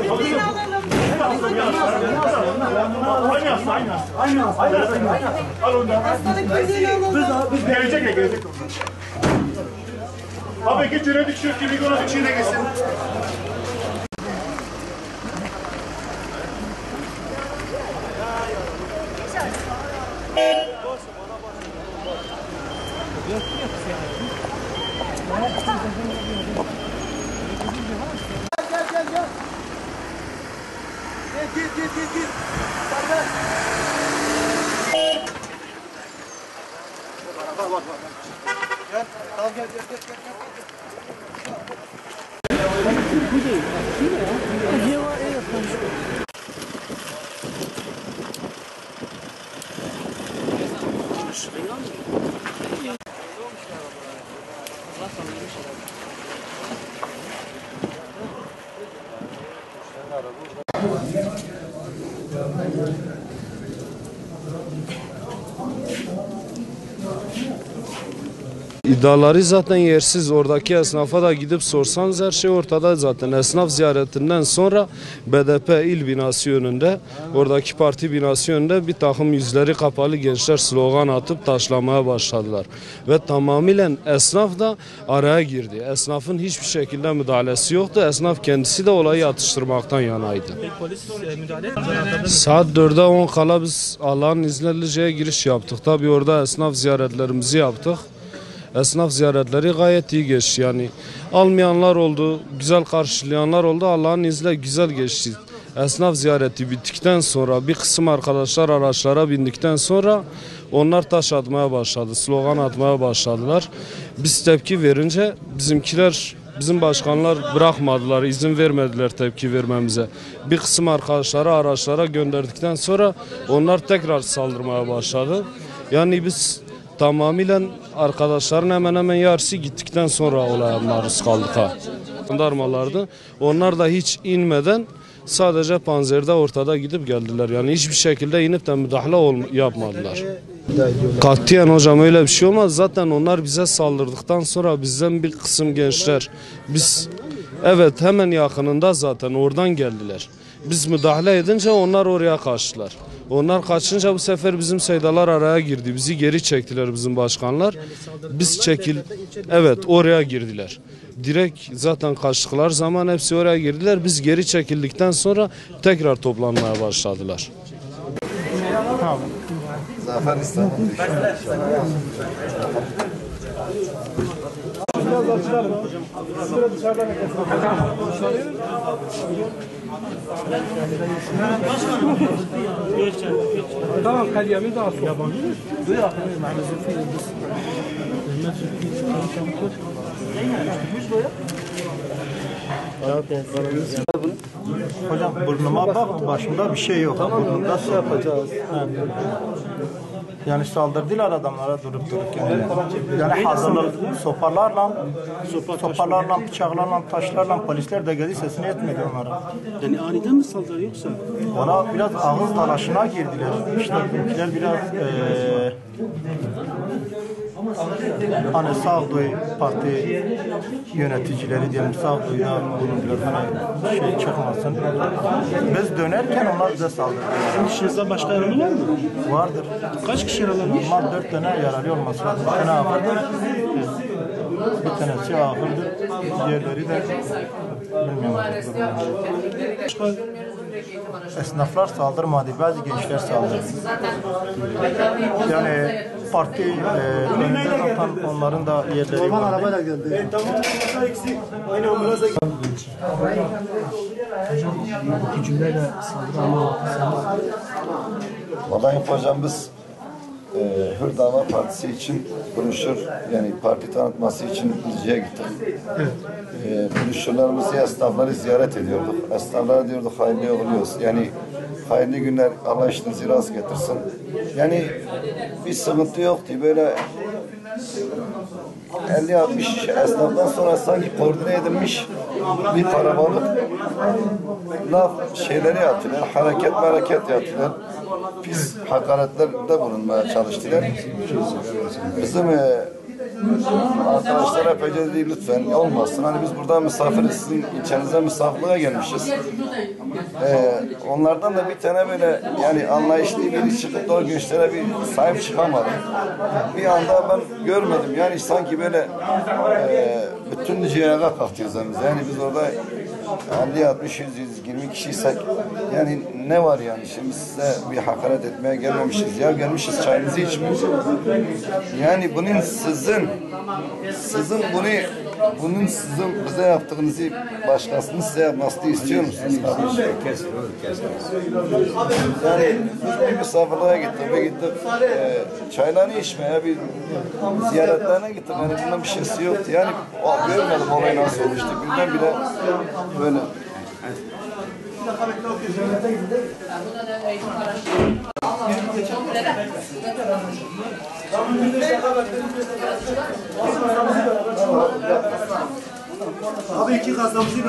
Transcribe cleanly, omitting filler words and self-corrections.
kimliğini alalım. Hastalık kimliğini alalım. Gelecek. Abi git yönelik şu kimliği ona içine geçsin. Git. Bak. Gel. Tamam gel. İddiaları zaten yersiz. Oradaki esnafa da gidip sorsanız her şey ortada zaten. Esnaf ziyaretinden sonra BDP il binası önünde, oradaki parti binası önünde bir takım yüzleri kapalı gençler slogan atıp taşlamaya başladılar. Ve tamamıyla esnaf da araya girdi. Esnafın hiçbir şekilde müdahalesi yoktu. Esnaf kendisi de olayı atıştırmaktan yanaydı. Polis müdahale Saat 4'e 10 kala biz Allah'ın izniyle Lice'ye giriş yaptık. Tabii orada esnaf ziyaretlerimizi yaptık. Esnaf ziyaretleri gayet iyi geçti. Yani almayanlar oldu, güzel karşılayanlar oldu. Allah'ın izniyle güzel geçti. Esnaf ziyareti bittikten sonra bir kısım arkadaşlar araçlara bindikten sonra onlar taş atmaya başladı, slogan atmaya başladılar. Biz tepki verince bizim başkanlar bırakmadılar, izin vermediler tepki vermemize. Bir kısım arkadaşları araçlara gönderdikten sonra onlar tekrar saldırmaya başladı. Yani biz tamamıyla arkadaşların hemen hemen yarısı gittikten sonra olaya maruz kaldık. Jandarmalardı. Onlar da hiç inmeden sadece panzerde ortada gidip geldiler. Yani hiçbir şekilde inip de müdahale yapmadılar. Katiyen hocam öyle bir şey olmaz. Zaten onlar bize saldırdıktan sonra bizden bir kısım gençler evet hemen yakınında zaten oradan geldiler. Biz müdahale edince onlar oraya kaçtılar. Onlar kaçınca bu sefer bizim seydalar araya girdi. Bizi geri çektiler bizim başkanlar. Evet oraya girdiler. Direkt zaten kaçtıkları zaman hepsi oraya girdiler. Biz geri çekildikten sonra tekrar toplanmaya başladılar. Zafer İstanbul. Biraz açalım. Biraz dışarıdan tamam kalemi daha sonra. Yabancı mı? Duyuyor. Hocam burnuma bak, başımda bir şey yok. Tamam, burnumda şey yapacağız. Yani saldırdılar adamlara durup dururken. Yani hazırlık sopalarla, bıçaklarla, taşlarla polisler de geldi sesini etmedi onlara. Yani aniden mi saldırı yoksa? Ona biraz ağız dalaşına girdiler. İşte bizimkiler biraz hani Sağduyu Parti yöneticileri diyelim Sağduyu'da bulundular. Hani şey çıkmasın. Biz dönerken onlar bize saldırdılar. Sizin kişinizde başka yaralı var mı? Vardır. Kaç kişi yaralanmış? Normal 4 tane yaralı olması lazım. Bir tane ağırdır. Bir tanesi ağırdır. Diğerleri de bilmiyorum. Esnaflar saldırmadı. Bazı gençler saldırdı. Yani parti önünde zaten onların da yerleri Normal vardı. arabayla geldi. Tamam. Eksik. Aynı ambulans da İki cümleyle saldırı ama Vallahi hocam biz Hür Dava Partisi için broşür yani parti tanıtması için Lice'ye gittik. Evet. Broşürlerimizi esnafları ziyaret ediyorduk. Esnaflara diyorduk hayırlı oluyoruz. Yani hayırlı günler Allah işinizi rast getirsin. Yani bir sıkıntı yoktu. Böyle 50-60 esnaftan sonra sanki koordine edilmiş bir kalabalık laf şeyleri yaptılar, hareket yaptılar. Pis hakaretlerde bulunmaya çalıştılar. Bizim Arkadaşlar epeyce dedi lütfen olmasın. Hani biz burada misafiriz, sizin ilçenize misafirliğe gelmişiz. Onlardan da bir tane böyle yani anlayışlı biri çıkıp da o gençlere bir sahip çıkamadı. Bir anda ben görmedim yani sanki böyle bütün ciğerine kalktı üzerimize. Yani biz orada 50, 60, 100, 120 kişiysek yani ne var yani şimdi size bir hakaret etmeye gelmemişiz ya gelmişiz çayınızı içmeye. Yani bunun sizin sizin bize yaptığınızı başkasının size yapmasını istiyor musunuz? Yani biz bir misafirliğe gittik çaylarını içmeye bir ziyaretlerine gittik yani bundan bir şeysi yoktu yani görmedim olay nasıl olmuştu birdenbire böyle. Abi iki kasamızı